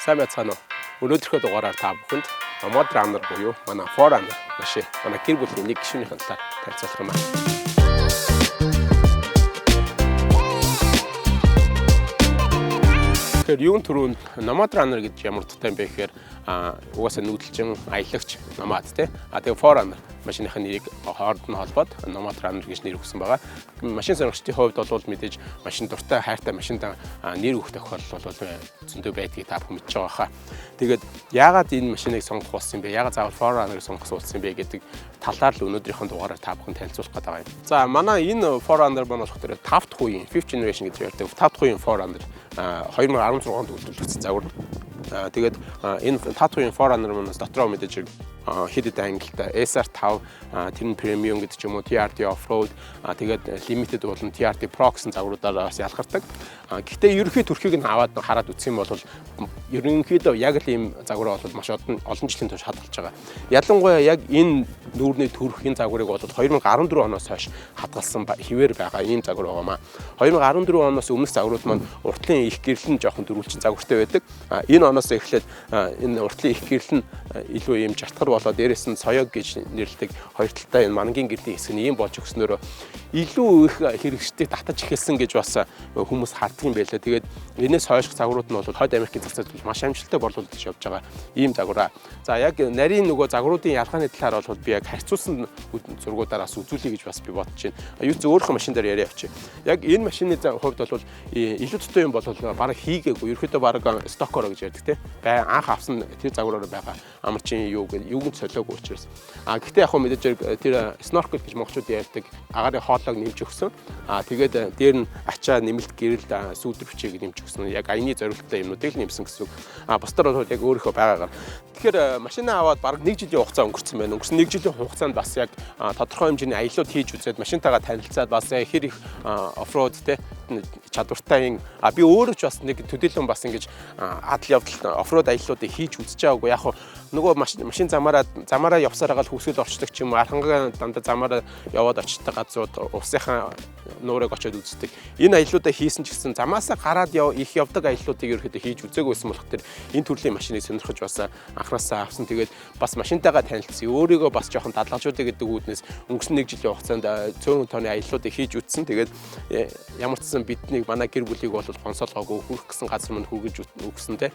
сайн байцгаана уу? Өнөөдрийнхөө дугаараар та бүхэнд Nomad Runner буюу манай Forerunner машин манай гэр бүлийн нэг гишүүнийхэн талаар танилцуулах юм аа. Тэгэхээр юун түрүүнд Nomad Runner гэж ямар утгатай юм бэ гэхээр угаасаа нүүдэлчин аялагч Nomad тий. Тэгээ Forerunner машиныхын нэрийг хооронд нь холбоод Nomad Runner гэж нэр өгсөн байгаа. Машин сонирхчдын хувьд бол мэдээж машин дуртай хайртай машинд нэр өгөх тохиолдол бол зөндөө байдгийг та бүхэн мэдж байгаа хаа. Тэгээд яагаад энэ машиныг сонгох болсон юм бэ? Яагаад заавал Forerunner-ыг сонгох болсон юм бэ гэдэг талаар л өнөөдрийнхөө дугаараар та бүхэн танилцуулах гэдэг байгаа юм. За манай энэ Forerunner маань болох дээр 5 дахь үеийн 5th generation гэж ярьдаг 5 дахь үеийн Forerunner 2016 онд үйлдвэрлэгдсэн загвар. Тэгээд энэ 5 дахь үеийн Forerunner манаас дотроо мэдээж хэд ангилтай SR5 тэр нь премиум гэдэг ч юм уу TRD Offroad тэгээд limited болон TRD Pro гэсэн загваруудаар бас ялгардаг. Гэхдээ ерөнхий төрхийг нь аваад хараад үзэх юм бол ерөнхийдөө яг л ийм загвар бол маш олон жилийн турш хадгалж байгаа. Ялангуяа яг энэ нүүрний төрх энэ загварыг бол 2014 оноос хойш хадгалсан хിവэр байгаа ийм загвар байгаамаа. 2014 оноос өмнөх загварууд маань уртлын их гэрэл нь жоохон дөрвөлжин загвартай байдаг. Энэ оноос эхлээд энэ уртлын их гэрэл нь илүү ийм жартгар болоод дээрээс нь соёог гэж нэрлэдэг хоёр талтай энэ мангийн гэрлийн хэсэг нь ийм болж өгснөөр илүү их хэрэгжтийг татаж эхэлсэн гэж бас хүмүүс харддаг юм байлаа. Тэгээд энэс хойших загварууд нь бол Хойд Америкийн зах зээлд маш амжилттай борлуулж явж байгаа ийм загвараа. За яг нарийн нөгөө загваруудын ялгааны талаар бол би яг харьцуулсан зургуудаараас үзүүлэе гэж бас би бодож байна. Юу ч өөрийнхөө машин дээр яриа явчих. Яг энэ машины хувьд бол илүү дутуу юм бол бараг хийгээгүй. Ерөөхдөө бараг стокороо гэж ярьдаг тийм. Анх авсан тэр загвараар байгаа амарчин юуг нь солиогүй учраас. Гэхдээ яг хөө мэдээж тэр snorkel гэж монголчууд ярьдаг агарын хоолойг нэмж өгсөн. Тэгээд дээр нь ачаа нэмэлт гэрэл сүүдэр бичээг нэмж өгсөн. Яг аяны зорилттой юмнуудыг л нэмсэн гэсэн үг. Бусдаар бол яг өөрийнхөө байгаагаар. Тэгэхээр машинаа аваад бараг 1 жилийн хугацаа өнгөрцөн байна. Өнгөрсөн 1 жилийн хугацаанд бас яг тодорхой хэмжээний аяллууд хийж үзээд машинтайгаа танилцаад бас хэр их оффроуд те чадвартай би өөрөө ч бас нэг төдийлөн бас ингэж адал явдал оффроуд аяллуудыг хийж үзэж байгаагүй. Яг нөгөө машин замаараа явсаар байгаа л хүсэл орчдөг ч юм уу архангаа дандаа замаараа яваад очдог газрууд усынхаа нуурыг очиод үздэг. Энэ аяллуудаа хийсэн ч гэсэн замаасаа гараад их явдаг аяллуудыг ерөөхдөө хийж үзээгүй байсан болох тэр энэ төрлийн машиныг сонирхож бас анхнаасаа авсан. Тэгээд бас машинтайгаа танилцсан. Өөрийгөө бас жоохон дадлгажуулъя гэдэг үүднээс өнгөрсөн 1 жилийн хугацаанд цөөн тооны аяллуудыг хийж үзсэн. Тэгээд ямар ч гэсэн бидний манай гэр бүлийг бол гонсоолгоогүй хүрх гэсэн газар манд хүргэж өгсөн те.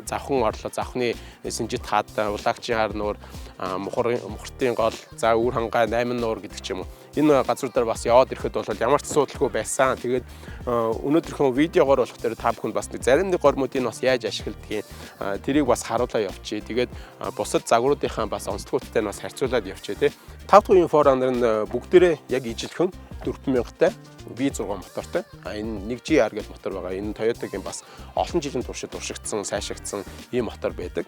Завхан орлоо, завхны синжит хаад, улагчийн хар нуур, мухартын гол, за үр хангаа 8 нуур гэдэг ч юм уу. Энэ газруудаар бас яваад ирэхэд бол ямар ч асуудалгүй байсан. Тэгээд өнөөдрийнхөө видеогоор болох дээр та бүхэнд бас нэг зарим нэг гормуудыг бас яаж ашигладгийг тэрийг бас харуулаа явчих. Тэгээд бусад загваруудынхаа бас онцлогуудтай нь бас харьцуулаад явчих тий. 5 дахь үеийн Forerunner нь бүгдээрээ яг ижилхэн 4000-тай V6 мотортой. Энэ 1GR гэдэг мотор байгаа. Энэ Toyota-гийн бас олон жилийн туршид уршигдсан, сайшигдсан ийм мотор байдаг.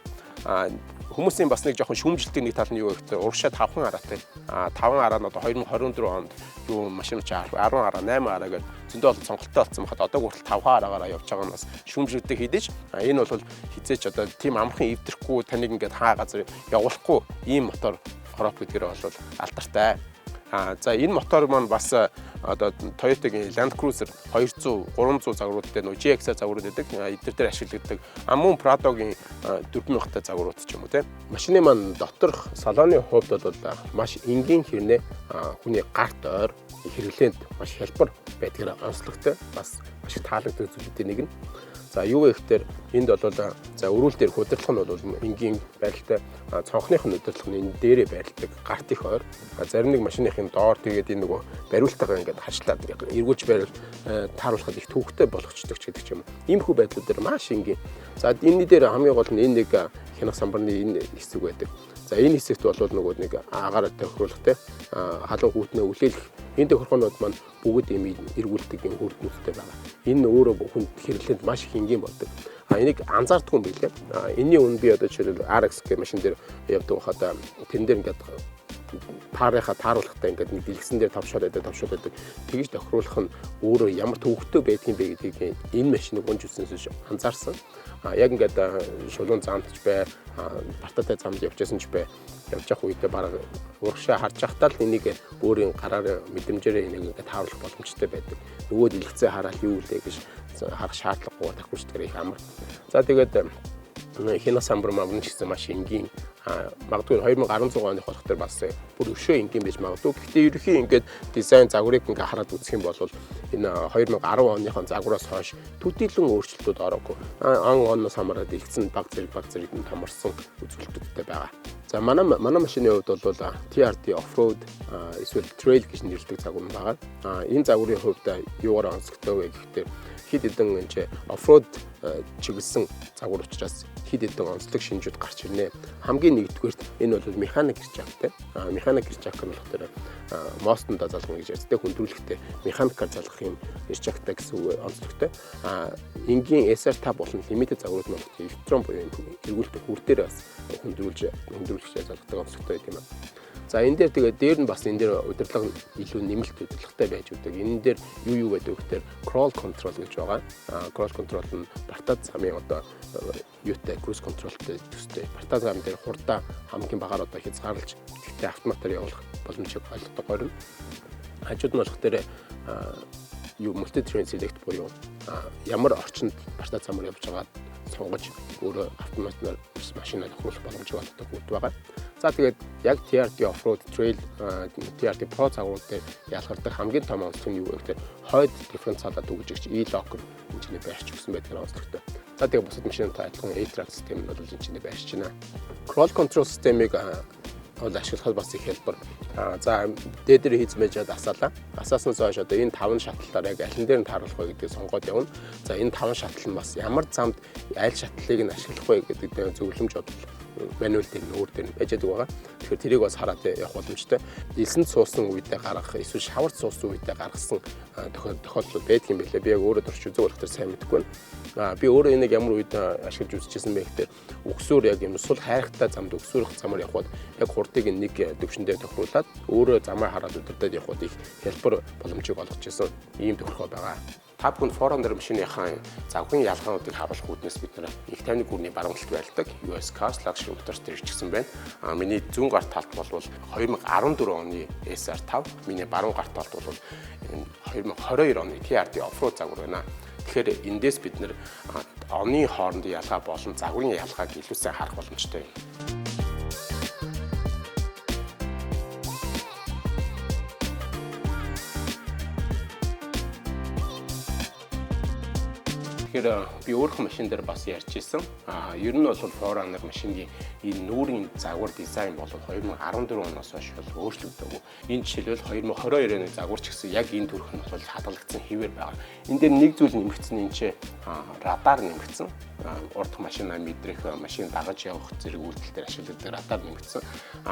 Хүмүүсийн бас нэг жоохон шүүмжилтийн нэг тал нь юу гэхээр урагшаа 5хан араатай. 5 араа нь одоо 2024 онд юу машин учаа 10 араа, 8 араа гэж зөндөө бол сонголттой болсон байхад одоо хүртэл 5 араагаар явж байгаа нь бас шүүмжилтийг хийдэж энэ бол хизээч одоо тийм амархан эвдэрэхгүй таныг ингээд хаа газар явуулахгүй ийм мотор Европ гэдгээр бол алдартай. За энэ мотор маань бас одоо Toyota-гийн Land Cruiser 200, 300 загваруудтай нөө GX загварууд байдаг. Эдгээр дээр ашиглагддаг. Мөн Prado-гийн 4000-тай загварууд ч юм уу тийм. Машины маань доторх салоны хувьд бол маш энгийн хэрнээ хүний гарт ойр хэрэглээнд маш хялбар байдгаар онцлогтой. Бас маш таалагддаг зүйлүүдийн нэг нь. За юу вэ гэхээр энд бол за өрүүл дээр хөдөлгөх нь бол энгийн байралтай цонхных нь хөдөлгөх нь энэ дээрээ байрладаг гарт их ойр. Зарим нэг машиныхын доор тэгээд энэ нөгөө бариултайгаа ингээд хашлаад эргүүлж байрал тааруулахад их төвөгтэй болгочдөг ч гэдэг юм. Иймэрхүү байдлууд дээр маш энгийн. За энэний дээр хамгийн гол нь энэ нэг хянах самбарны энэ хэсэг байдаг. За энэ хэсэгт бол нөгөө нэг агаараа тохируулахтай халуун гүйтнээ үлээлэх энэ тохиолгонууд маань бүгд ийм эргүүлдэг юм хөрднүүдтэй байгаа. Энэ өөрөө бүхэнд хэрэглээнд маш их энгийн болдог. Энийг анзаардгүй юм билээ. Энэний үн би одоо жишээлбэл RX гэх машин дээр явдаг хахад тэрэн дээр ингээд таарынхаа тааруулахтаа ингээд нэг дэлгэсэн дээр тавшаад байдаг. Тэгж тохируулах нь өөрөө ямар төвөгтэй байдгийг бэ гэдгийг энэ машиныг унж үзснээс анзаарсан. Яг ингээд шулуун замдч бай, бартатай замд явчихсан ч бай. Явж явах үедээ бараг урагшаа харж байхдаа л энийг өөрийн гараар мэдрэмжээр энийг ингээд тааруулах боломжтой байдаг. Нөгөө дэлгэцээ хараад юу үлээ гэж харах шаардлагагүй тахвчдэр их амар. За тэгээд хинас самбар мамны ч гэсэн маш энгийн магадгүй 2016 оны болох төр бас бүр өшөө энгийн байж магадгүй. Гэхдээ ерөнхийн ингээд дизайн загварыг ингээ хараад үзэх юм бол энэ 2010 оныхон загвараас хойш төдийлөн өөрчлөлтүүд ороогүй. Оноос хамаарат ихсэн баг зэрэг нь томорсон үзүүлэлтүүдтэй байгаа. За манай машины хувьд бол TRD off-road эсвэл trail гэж нэрлэдэг загвар байгаа. Энэ загварын хувьд юугаар онцлогтой вэ гэхдээ хэд хэдэн энэ off-road чиглэсэн загвар учраас хэд хэдэн онцлог шинжүүд гарч ирнэ. Хамгийн нэгдүгээрт энэ бол механик гэрчаактай. Механик гэрчаак нь болохоор мостондоо залгах гэж ярьдаг хүндрүүлэхтэй механикаар залгах юм гэрчаактай гэсэн онцлогтой. Энгийн SR5 болон limited загварууд нь электрон буюу эргүүлдэг хүр дээр бас хүндрүүлэгчээр залгадаг онцлогтой гэдэг юм. За энэ дээр тэгээд дээр нь бас энэ дээр удирдлага илүү нэмэлт удирдлагатай байж үүдэг. Энэ дээр юу гэдэг вэ гэхээр crawl control гэж байгаа. Crawl control нь бартад замын одоо юутай cruise controlтэй төстэй. Бартад зам дээр хурдаа хамгийн багаар одоо хязгаарлаж тэгтээ автоматар явуулах боломжийг олгодог горно. Хажууд нь болох дээр multi terrain select буюу ямар орчинд бартад замаар явж байгаад сонгож өөрөө автоматар машинаа тохируулах боломжийг олгодог үүд байгаа. За тэгээд яг TRD off-road trail TRD Pro загварууд дээр ялгардаг хамгийн том онцлог нь юу вэ гэхээр хойд дифференциалаад өгж e-locker энэ чинь байрч өгсөн байдаг онцлогтой. За тэгээд бусад машинтай адилхан e-track систем нь бол энэ чинь байрч байна. Crawl control системийг бол ашиглахад бас их хэлбэр. За дээд дээр хийц мэжээд асаалаа. Асааснаас хойш одоо энэ 5 шатлалаар яг алин дээр нь тааруулах вэ гэдгийг сонгоод явна. За энэ 5 шатлал нь бас ямар замд аль шатлалыг нь ашиглах вэ гэдэг зөвлөмж бодол мануал дээр нүүр дээр байж байгаа. Тэгэхээр тэрийг бас хараад явах боломжтой. Элсэнд суусан үедээ гаргах эсвэл шаварт суусан үедээ гаргасан тохиолдол байдаг юм билээ. Би яг өөрөө турш үзэг болох төр сайн мэдэхгүй байна. Би өөрөө энийг ямар үед ашиглаж үзчихсэн бэ гэхээр өгсөөр яг юм сул хайрхтай замд өгсөөрөх замаар явхад яг хурдыг нэг төвшөндөө тохируулаад өөрөө замаа хараад удирдах явхад их хэлбэр боломжийг олгож ирсэн ийм тохиолдол байгаа. Та бүхэн Forerunner машиныхаа завхын ялгаануудыг харуулах үүднээс бид нэр их тайвны гүрний баруун талд байлдаг US Cars Luxury Motors дээр ирчихсэн байна. Миний зүүн гарт талд бол 2014 оны SR5, миний баруун гарт талд бол 2022 оны TRD off-road загвар байна. Тэгэхээр эндээс бид нэр оны хоорондын ялгаа болон загварын ялгааг илүү сайн харах боломжтой юм. Тэгэхээр би өөрийнхөө машин дээр бас ярьж ирсэн. Ер нь бол Forerunner машины энэ нүүрийн загвар дизайн бол 2014 оноос хойш өөрчлөгдөөгүй. Энэ жишээлбэл 2022 оны загвар ч гэсэн яг энэ төрх нь бол хадгалагдсан хэвээр байгаа. Энэ дээр нэг зүйл нэмэгдсэн энэ ч радар нэмэгдсэн. Урд машинаа мэдрэх, машин дагаж явах зэрэг үйлдэлээр ашигладаг радар нэмэгдсэн.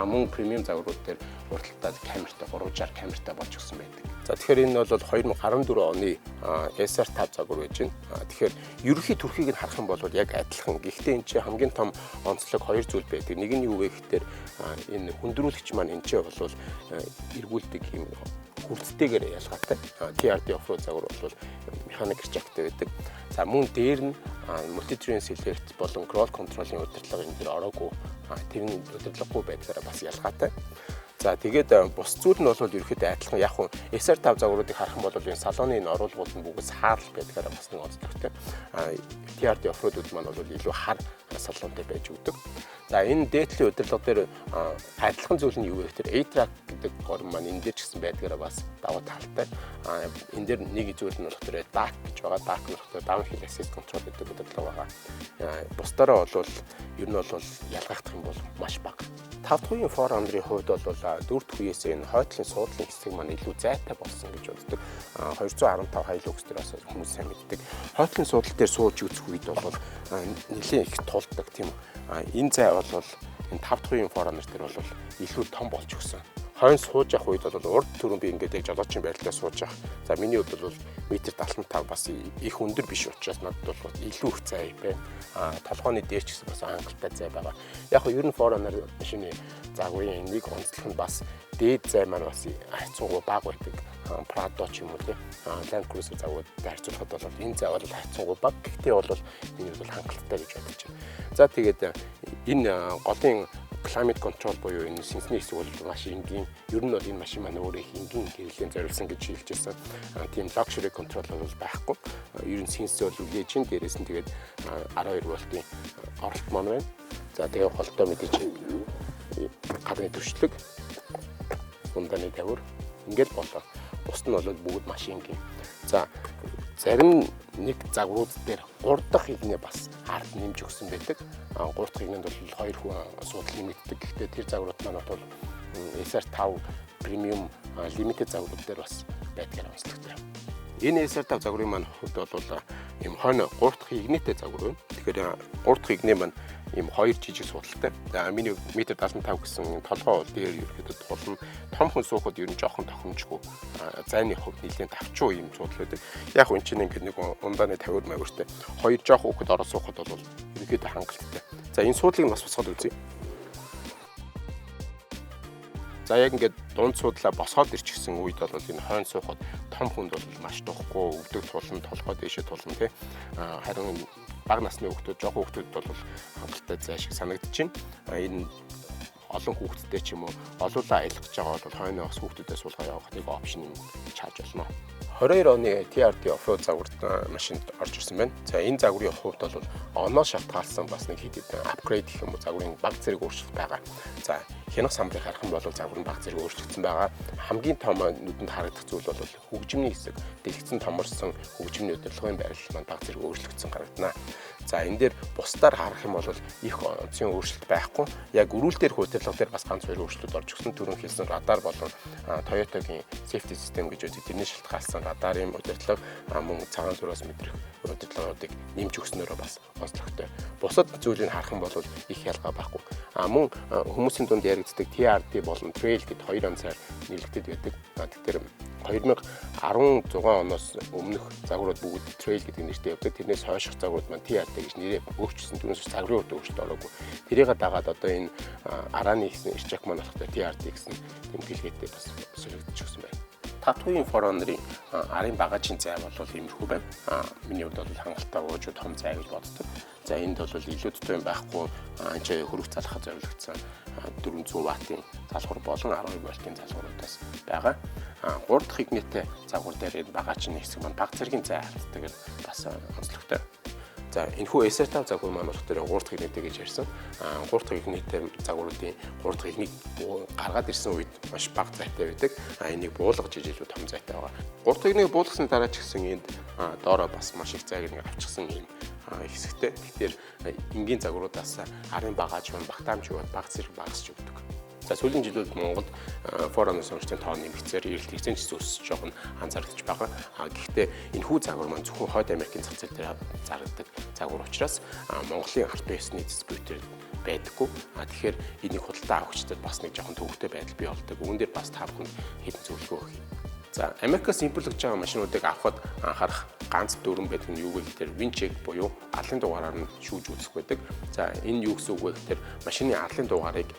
Мөн премиум загварууд дээр урталтад камертай 360 камертай болж өгсөн байдаг. За тэгэхээр энэ бол 2014 оны SR5 загвар байж байна. Тэгэхээр ерөнхий төрхийг нь харах юм бол яг адилхан. Гэхдээ энэ чинь хамгийн том онцлог хоёр зүйл байдаг. Нэг нь юу вэ гэхээр энэ хүндрүүлэгч маань энэ чинь бол эргүүлдэг юм хүрцтэйгээр ялгаатай. TRD off-road загвар бол механик гэрчаактай байдаг. За мөн дээр нь multi terrain select болон crawl control-ын удирдлага энэ дээр ороогүй. Тэр нь удирдлагагүй байдлаараа бас ялгаатай. За тэгээд бус зүйл нь бол ерөөхдөө адилхан. Яг нь SR5 загваруудыг харах юм бол энэ салоны энэ оруулгууд нь бүгд хаарл байдгаараа бас нэг онцлогтой. TRD off-road-ууд маань бол илүү хар салонтой байж өгдөг. За энэ дээдлийн удирдлага дээр адилхан зүйл нь юу вэ гэхээр A-track гэдэг гурван маань энэ дээр ч гэсэн байдгаараа бас даваа талтай. Энэ дээр нэг зүйл нь болохоор DAC гэж байгаа. DAC нь болохоор downhill assist control гэдэг удирдлага байгаа. Бусдаараа бол ер нь бол ялгахдах юм бол маш бага. 5 дахь үеийн Forerunner-ийн хувьд бол 4 дахь үеэс энэ хойдлын суудлын хэсэг маань илүү зайтай болсон гэж боддог. 215 хайлуу гэс дээр бас хүмүүс сайн мэддэг. Хойдлын суудлын дээр сууж үзэх үед бол нэлээд их тулдаг тийм. Энэ зай бол энэ 5 дахь үеийн Forerunner дээр бол илүү том болж өгсөн. Хойно сууж явах үед бол урд түрүүн би ингээд яг жолоочийн байдлаар сууж явах. За миний хувьд бол метр 75 бас их өндөр биш учраас надад бол илүү их зай байна. Толгойн дээр ч гэсэн бас хангалттай зай байгаа. Яг нь ер нь Forerunner машины загварын нэг онцлог нь бас дээд зай маань бас хайцангуй бага байдаг. Prado ч юм уу тийм Land Cruiser загваруудтай харьцуулахад бол энэ зай бол хайцангуй бага. Гэхдээ бол энэ бол хангалттай гэж бодож байна. За тэгээд энэ голын climate control буюу энэ синсний эсвэл маш энгийн ер нь бол энэ машин маань өөрөө их энгийн хэрэглээнд зориулсан гэж хэлж байсан. Тийм luxury control бол байхгүй. Ер нь синс бол үлээж ин дээрээс нь тэгээд 12 вольтын оролт маань байна. За тэгээд холдоо мэдээж гадны түвшлэг, ундааны тавир ингээд болоо. Бус нь бол бүгд маш энгийн. За зарим нэг загварууд дээр 3 дахь игнээ бас ард нэмж өгсөн байдаг. 3 дахь игнэнд бол 2 хүн суудл нэмэгддэг. Гэхдээ тэр загварууд маань бол SR5 премиум лимитэд загварууд дээр бас байдгаар онцлогтой. Энэ SR5 загварын маань хувьд бол ийм хойно 3 дахь игнэтэй загвар байна. Тэгэхээр 3 дахь игнээ маань ийм 2 жижиг суудалтай. За миний 1.75 м гэсэн толгой бол дээр ерөөдөө тулна. Том хүн суухад ер нь жоохон тохиомжгүй. Зайны хувьд нэлээд тавчуу ийм суудал байдаг. Яг энэ чинь ингээд нэг ундааны тавир мавиртай. 2 жоох хүүхэд ороод суухад бол ерөөдөө хангалттай. За энэ суудлыг бас босгоод үзье. За яг ингээд дунд суудлаа босгоод ирчихсэн үед бол энэ хойно суухад том хүнд бол маш духгүй өвдөг тулна, толгой дээшээ тулна тий. Харин бага насны хүүхдүүд, жоохон хүүхдүүд бол хангалттай зай шиг санагдаж байна. Энэ олон хүүхдтэй ч юм уу олуулаа аялгаж байгаа бол хойноос хүүхдүүдээ суулгаа явах нэг опшн юм чааж болно. 22 оны TRD off-road загварт машинд орж ирсэн байна. За энэ загварын хувьд бол оноо шалтгаалсан бас нэг хэд хэдэн апгрейд гэх юм уу загварын баг зэрэг өөрчлөлт байгаа. За хянах самбарыг харах юм бол загварын баг зэрэг өөрчлөгдсөн байгаа. Хамгийн том нүдэнд харагдах зүйл бол хөгжмийн хэсэг, дэлгэцэн томорсон хөгжмийн удирдлагын байрлал маань баг зэрэг өөрчлөгдсөн харагдана. За энэ дээр бусдаар харах юм бол их онцгийн өөрчлөлт байхгүй. Яг өрүүл дээр удирдлага дээр бас ганц хоёр өөрчлөлт орж ирсэн. Түрүүн хэлсэн радар болон Toyota-гийн safety system гэж үүдэг. Тэрний шалтгаалсан радарын удирдлага мөн цагаан зураас мэдрэх удирдлагуудыг нэмж өгснөөрөө бас онцлогтой. Бусад зүйлийг харах юм бол их ялгаа байхгүй. Мөн хүмүүсийн дунд яригддаг TRD болон Trail гэд хоёр онцоор нэрлэгдэж байдаг. Тэгэхээр 2016 оноос өмнөх загварууд бүгд Trail гэдэг нэртэй явдаг. Тэрнээс хойших загварууд маань TRD гэж нэрээ өөрчилсөн. Түүнээс загварын урд өөрчлөлт ороогүй. Тэрийг дагаад одоо энэ арааны гэсэн ирчэк маань болохтой TRD гэсэн тэмдэглэгээтэй бас солигдож өгсөн байна. Татуугийн Forerunner-ийн арын багажийн зай бол иймэрхүү байна. Миний хувьд бол хангалттай уужуу том зай гэж боддог. За энд бол илүү тутам байхгүй энэ хөрөх залхахад зориулагдсан 400 ваттын залхуур болон 12 вольтын залхууруудаас байгаа. 3 дахь игнэтэй загвар дээр энэ багажийн хэсэг маань баг зэргийн зай алддаг бас онцлогтой. За энэхүү SR5 загвар маань болохоор 3 дахь игнэтэй гэж ярьсан. 3 дахь игнэтэй загваруудын 3 дахь игнийг гаргаад ирсэн үед маш бага зайтай байдаг. Энийг буулгаж илүү том зайтай байгаа. 3 дахь игнийг буулгасны дараа ч гэсэн энд доороо бас маш их зайг нэг авчихсан юм хэсэгтэй. Тэгэхээр энгийн загваруудаас арын багаж маань багтаамж яваад баг зэрэг багасч өгдөг. За сүүлийн жилүүд Монголд Forerunner сонирхтын тоо нэмэгцээр эрэлт хэрэгцээний жис өсөж жоохон анзаарч байгаа. Гэхдээ энэ хүү загвар маань зөвхөн Хойд Америкийн зах зээл дээр зарагддаг загвар учраас Монголын ард түмний дистрибьютор байдаггүй. Тэгэхээр энийг худалдаа авахчдад бас нэг жоохон төвөгтэй байдал бий болдог. Үүн дээр бас та бүхэнд хэдэн зөвлөгөө өгье. За Америкаас импортлогдож байгаа машинуудыг авахд анхаарах ганц дүрэн байдаг нь юу вэ гэхээр винчек буюу арлын дугаараар нь шүүж үзэх байдаг. За энэ юу гэсэн үг вэ гэхээр машины арлын дугаарыг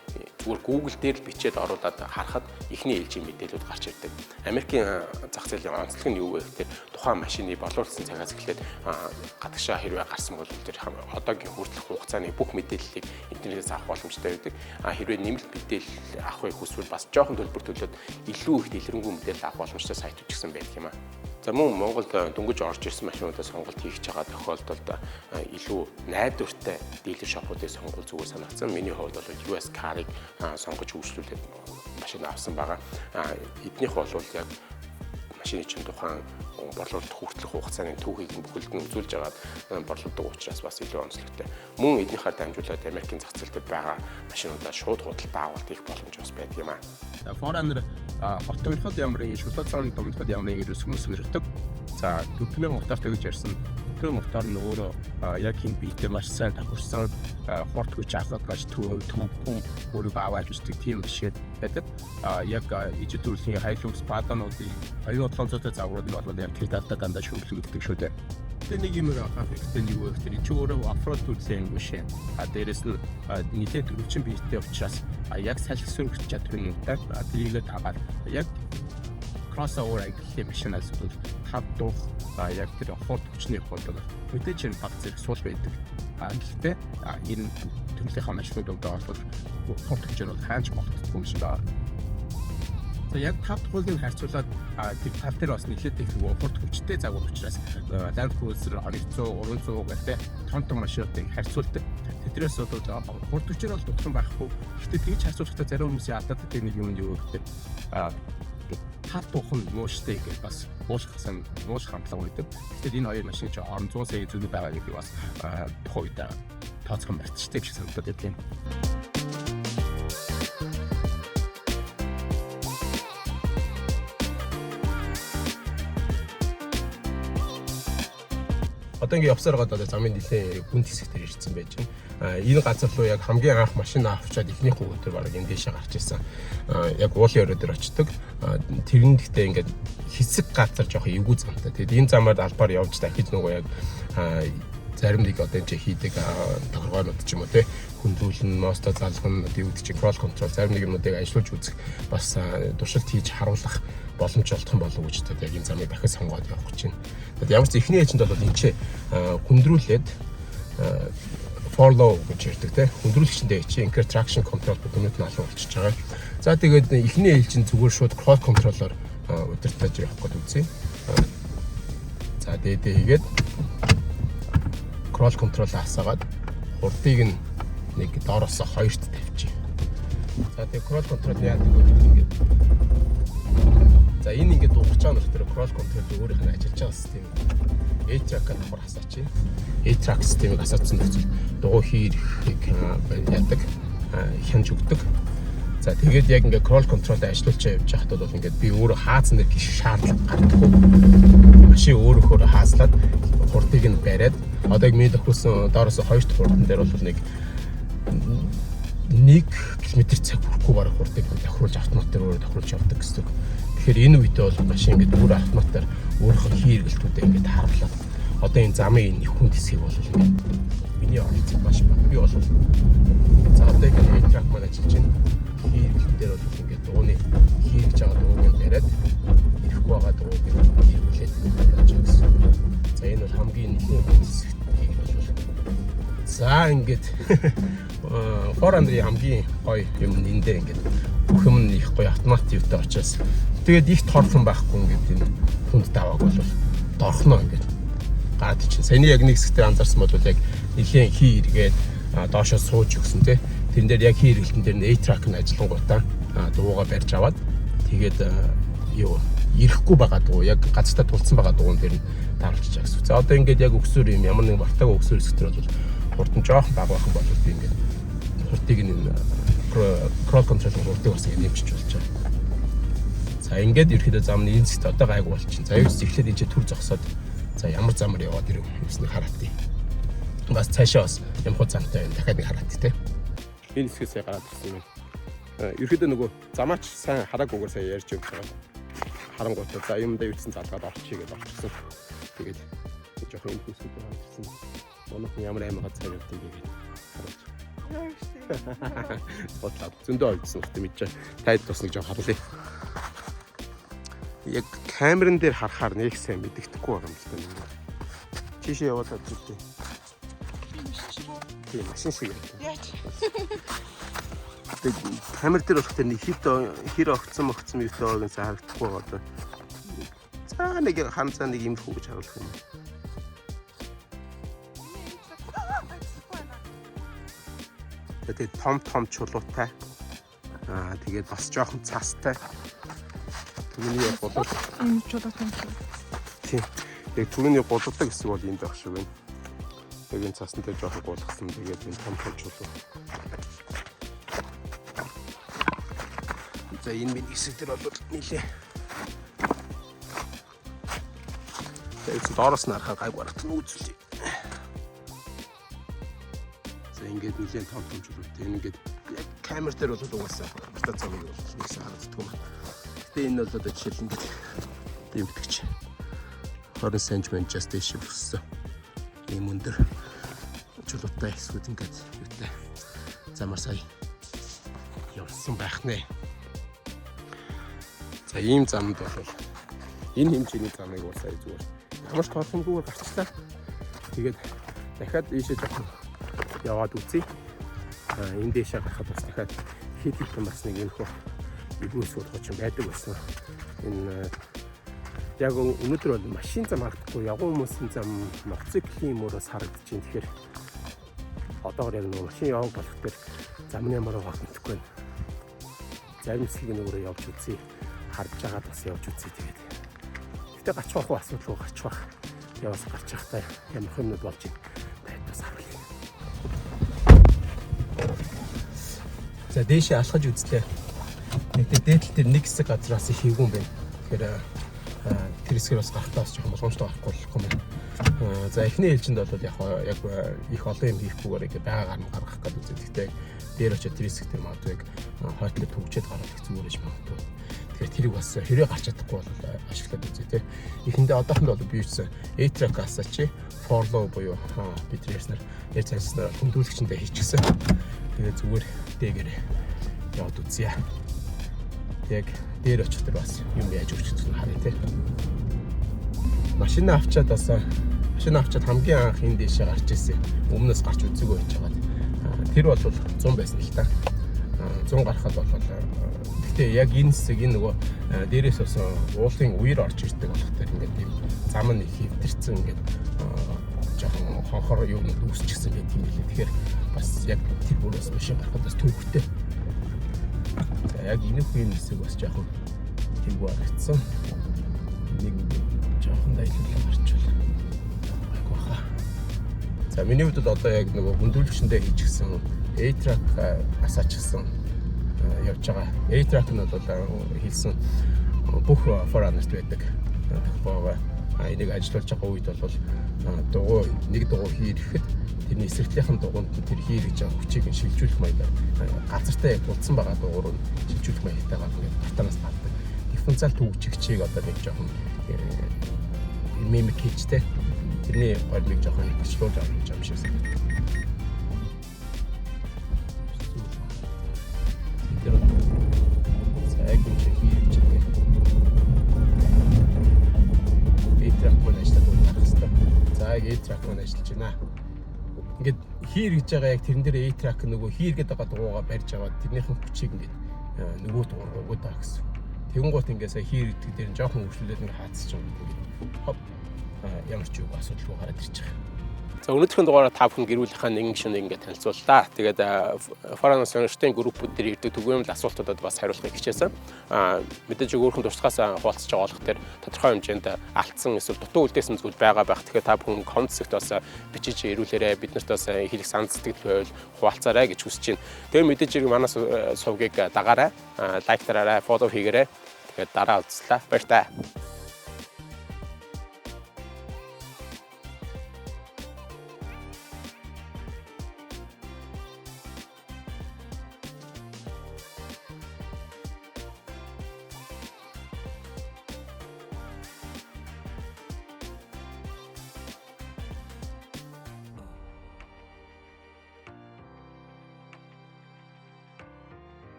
зүгээр Google дээр л бичээд оруулаад харахад ихний ээлжийн мэдээлүүд гарч ирдэг. Америкийн зах зээлийн онцлог нь юу вэ гэхээр тухайн машины боловсруулсан цагаас эхлээд гадагшаа хэрвээ гарсан бол тэр одоогийн хүртэлх хугацааны бүх мэдээллийг интернетээс авах боломжтой байдаг. Хэрвээ нэмэлт мэдээлэл авахыг хүсвэл бас жоохон төлбөр төлөөд илүү их дэлгэрэнгүй мэдээлэл авах боломжтой сайтууд ч гэсэн байдаг юм аа. За мөн Монголд дөнгөж орж ирсэн машинуудаа сонголт хийж байгаа тохиолдолд илүү найдвартай дилер шопуудыг сонгох зүгээр санагдсан. Миний хувьд бол US Car-ыг сонгож хөгжлүүлээд машин авсан байгаа. Эднийх бол яг машины чинь тухайн борлуулалт хүртэлх хугацааны түүхийг бүхэлд нь үзүүлж агаад борлуулдаг учраас бас илүү онцлогтой. Мөн эднийхээ дамжуулаад Америкийн зах зээл дээр байгаа машинуудаа шууд худалдаа авалт их боломж бас байдаг юм аа. Forerunner хотод ямар нэг шулуун цааны домдод ямар нэг хүмүүс сонирхдаг. За 4000 мотортой гэж ярьсан. Тэр мотор нь өөрөө яг хин биетэй маш сайн тохирсон хорт хүч авах гэж том өөрөөр аваад үздэг тийм шиг байдаг. Яг ижил төрлийн хайлуугс баадануудын 2700-тай загварууд нь бол яг тэр талдаа дандаа шүмжлэгддэг шүү дээ. Тэр нэг юм аффектэн юу вэ гэхээр чи өөрөө оффроуд үзсэн юм шиг. Дээрээс нь нийлээд өвчин биетэй учраас яг салхисрах чадварын үнэтэй тэрийгээ дагаад яг crossover гэх машинаас бол хав дух яг тэр хорт хүчний хувьд мэдээж энэ баг зэрэг суул байдаг. Гэхдээ энэ төрөлхийнхаа машинууд бол хурд хэмжээнд бол хайж болтдгүй юм шиг байна. За яг 5 дахь хуулийг харьцуулаад тэр тал дээр бас нэлээд их хурд хүчтэй загвар учраас Land Cruiser 200, 300 гэдэг том машинуудыг харьцуулдаг. Тэдрээс бол хурд хүчээр бол дутсан байхгүй. Гэхдээ тэгж харьцуулахдаа зарим хүмүүсийн алдаад нэг юм юу гэхээр тал тухын мууштай гэж бас мууш хамтлаг байдаг. Гэхдээ энэ хоёр машин чинь орон 100 сая зүйн байгаа гэдэг бас тухайн үед тооцохон барьцтай шиг санагдаад байна. Одоо ингээ явсаар гадаа замын нэлээ хүнд хэсэг дээр ирсэн байж байна. Энэ газар руу яг хамгийн анх машин авчаад эхнийх өдөр баг энэ дэшээ гарч ирсэн. Яг уулын өрөө дээр очдог. Тэрэн дэхтэй ингээд хэсэг газар жоохон эвгүй замтай. Тэгэд энэ замаар албаар явж дахиж нөгөө яг зарим нэг одоо энэ хийдэг тохиргоонууд ч юм уу те хөндлүүлэн, мосто залгана, дэвд чи крол контрол зарим нэг юмнуудыг ажиллуулж үзэх бас туршилт хийж харуулах боломж олдох юм болов уу гэж яг энэ замыг дахиж сонгоод явах гэж байна. Тэгэд ямар ч ихний ээлжинд бол энэ ч хүндрүүлээд follow гэж ярьдаг те хүндрүүлэгчэндээ чи anchor traction control бүхнүүд нь алга болчихж байгаа. За тэгээд ихний ээлжинд зүгээр шууд cross control-оор удирдах явах гэдэг үзье. За тэгээд хийгээд cross control асаагаад хурдыг нь нэг доороос хоёрт тавьчих. За тэгээд cross control яадаг вэ гэдэг. За энэ ингээд дуурч байгаа нөхдөр cross control өөрийнх нь ажиллаж байгаа систем. A-track-аар давхар хасаачих. A-track системийг асаацсан нөхцөл дугуй хийх яадаг, хянж өгдөг. За тэгээд яг ингээд cross control-д ажиллуулж явж байхад бол ингээд би өөрөө хаазан дээр гიშх шаардлага гардаггүй. Машин өөрөөр хаазлаад хурдыг нь бариад одоо яг миний тохиолсон доороос 2 дахь хурдан дээр бол нэг 1 км/цаг хүрэхгүй бараг хурдыг тохируулж автоматар өөрөө тохируулж явдаг гэсэн. Тэгэхээр энэ үедээ бол машин ингээд бүр автоматар өөрийнхөө хийргэлтүүдээ ингээд харуулаад одоо энэ замын энэ хүнд хэсгийг бол ингээд миний оролцоо маш бага. Би бол за одоо ингээд track маань ажиллаж байна. Хийргэлтээр бол ингээд дууны хийрж байгаа дууг бариад ирэхгүй байгаа дууг ирүүлээд яаж гэсэн. За энэ бол хамгийн нэлийн хүнд хэсэг. За ингээд Forandry хамгийн гоё юм энэ дээр ингээд бүх юм их гоё автомат юутай учраас тэгээд их торхон байхгүй ингээд энэ хүнд давааг бол дорхно ингээд гараад чинь. Саяны яг нэг хэсэгтээ анзаарсан бол яг нэлийн хий эргээд доошоо сууж өгсөн тий. Тэрэн дээр яг хий эргэлтэн дээр нь A-track нь ажиллангуудаа дуугаа барьж аваад тэгээд юу ирэхгүй байгаа дуу яг гацтай тулцсан байгаа дуун дээр нь тааруулж байгаа гэсэн. За одоо ингээд яг өксөр юм ямар нэг мартаагүй өксөр хэсэгтэр бол хурдан жоохон бага байх юм бол би ингээд хурдыг нь cross control-ын хурдыг бас ингэ нэмжиж болж байгаа. За ингээд ерөөхдөө зам нь энэ зэгт одоо гайгүй болчихно. За юус эхлээд энэ төр зогсоод за ямар замаар яваад ирэх юмсныг хараатыг. Бас цаашаа бас ямар замтай байна дахиад нэг хараат тий. Энэ хэсгээс гараад ирсэн юм. Ерөөхдөө нөгөө замаач сайн хараагүйгээр сая ярьж өгч байгаа. Харангуйтай за юмдаа юуцсан залгаад орчих гээд орчихсон. Тэгээд жоохон энэ хэсгүүд харагдсан. Онох ямар аймаг газар явдаг юм гээд харуулж. Бодлоо зөндөө ойдсон гэдэг мэдээ. Тайд бас нэг жоо харуулъя. Яг камерын дээр харахаар нэг сайн мэддэхгүй байгаа юм л байна. Чишээ яваад үзтээ. Тийм машин шиг байна. Яач. Тэгээд камер дээр болох тэр нэг хэр огцсон юутай байгааг сайн харагдахгүй байгаа одоо. За нэг ханцаа нэг юм хүү гэж харуулах юм. Тэгээд том чулуутай. Тэгээд бас жоохон цастай. Түүний болоод энэ чулуутай. Тийм. Яг түүний болоотой хэсэг бол энд байх шиг байна. Тэгээд энэ цаснтай жоохон гулгсан. Тэгээд энэ том чулуу. За энэ миний хэсэг дээр бол нэлээ. Тэгээд доороос нь харахаар гайг барахт нь үзүүлээ. Ингээд нэлээд том чулуутай. Ингээд яг камер дээр бол угаасаа бата замыг бол нэгсэн харагддаг юм. Гэтэ энэ бол одоо жишээл ингээд дэмтгэж 20 см just дэше өссөн. Ийм өндөр чулуутай хэсгүүд ингээд юутай замаар сая явсан байх нэ. За ийм замд бол энэ хэмжээний замыг бол сая зүгээр ямар ч тоолсомгүйгээр гарчлаа. Тэгээд дахиад ийшээ жоохон яваад үзье. Энэ дэшээ гарахад бас дахиад хэд хэдэн бас нэг юм хөө ибүүс болгож байдаг байсан. Энэ яг өнөөдөр бол машин зам харагдахгүй, явган хүмүүсийн зам, мотоциклийн мөрөөс харагдаж байна. Тэгэхээр одоогор яг нэг машин явах болох төр замны ямар байгааг мэдэхгүй байна. Зарим хэсгийг нөгөө явж үзье. Харж байгаад бас явж үзье тэгээд. Гэтэ гарч байх асуудал гарч байх. Яваас гарч байхдаа ямар хэмнүүд болж байна. Тэгээд бас харуулъя. За дээшээ алхаж үзлээ. Дээдл дээр нэг хэсэг газраас хийгүүн байна. Тэгэхээр тэр хэсгээр бас гарахтаа бас жоохон боломжтой гарахгүй болохгүй юм байна. За эхний ээлжинд бол яг их олон юм хийхгүйгээр ингээ байгагаар нь гаргах гэдэг үзээ. Гэхдээ дээр очиод тэр хэсэг дээр магадгүй хойтлоо төгчээд гараад их зүгээр ээж магадгүй. Тэгэхээр тэрийг бас хэрэг гарч чадахгүй бол ашиглаад үзье те. Эхэндээ одоохондоо бол би юусэн A-track асаачи follow буюу бид ярьснаар ярьж ажилласнаар хөндлөлгчөндөө хийчихсэн. Тэгээ зүгээр дээгээр яваад үзье. Яг дээр очих тэр бас юм яаж өгч чадах нь харъя те. Машина авчаад хамгийн анх энэ дэшээ гарч ирсэн. Өмнөөс гарч үзээгүй байж байгаа. Тэр бол 100 байсан л та. 100 гарахад бол гэхдээ яг энэ хэсэг энэ нөгөө дээрээс бас уулын үер орж ирдэг болохоор ингээд тийм зам нь их хэвтэрсэн ингээд жоохон хонхор юм үүсчихсэн гэх юм билээ. Тэгэхээр бас яг тэр бүрээс машин гарахад бас төвхтэй. За яг энэ үеийн хэсэг бас жоохон тийгүү харагдсан. Нэг жоохон дайлуулсан гарчвал айгу баха. За миний хувьд одоо яг нөгөө хөндлөлгчөндөө хийчихсэн A-track асаачсан явж байгаа. A-track нь бол хэлсэн бүх foreigner-т байдаг. Тэгвэл энийг ажиллаж байгаа үед бол нэг дугуй хийрэхэд тэрний эсрэгтлийнхэн дугуйд тэр хийрэж байгаа хүчийг шилжүүлэх маягаар газартаа яг тулцсан байгаа дугуйруу шилжүүлэх маягтайгаар ингээд батанаас татдаг. Дифференциал төвчгчийг одоо нэг жоохон мимик хийжтэй. Тэрний голыг жоохон бичлүүлж авч юм шигсэн. Яг юм шиг хийж байгаа. A-track мөн ажиллаад байгаа хэвээр. За A-track мөн ажиллаж байна. Ингээд хийж байгаа яг тэрэн дээр A-track нөгөө хийргээд байгаа дугуйгаа барьж аваад тэрнийхэн хүчийг ингээд нөгөө дугуйг өгöd байгаа гэсэн. Тэгэн гут ингээд сая хийрдэг дээр жоохон хөвшлөлөд ингээд хаацж байгаа ингээд хоп ямар ч юу асуудалгүй гараад ирж байгаа. За өнөөдрийн дугаараа та бүхэн гэр бүлийнхаа нэгэн гишүүнийг ингээд танилцууллаа. Тэгээд Foreigner Sonship группүүд дээр ирдэг түгээмэл асуултуудад бас хариулахыг хичээсэн. Мэдээж өөрхөн туршлагаас хуваалцаж байгаа болох тэр тодорхой хэмжээнд алдсан эсвэл дутуу үлдээсэн зүйл байгаа байх. Тэгэхээр та бүхэн коммент сект бас бичиж ирүүлээрэй. Бид нарт бас хэлэх санал сэтгэл байвал хуваалцаарай гэж хүсэж байна. Тэгээд мэдээж манай сувгийг дагаарай, лайк дараарай, фоллоу хийгээрэй. Тэгээд дараа уулзлаа. Баяр таа.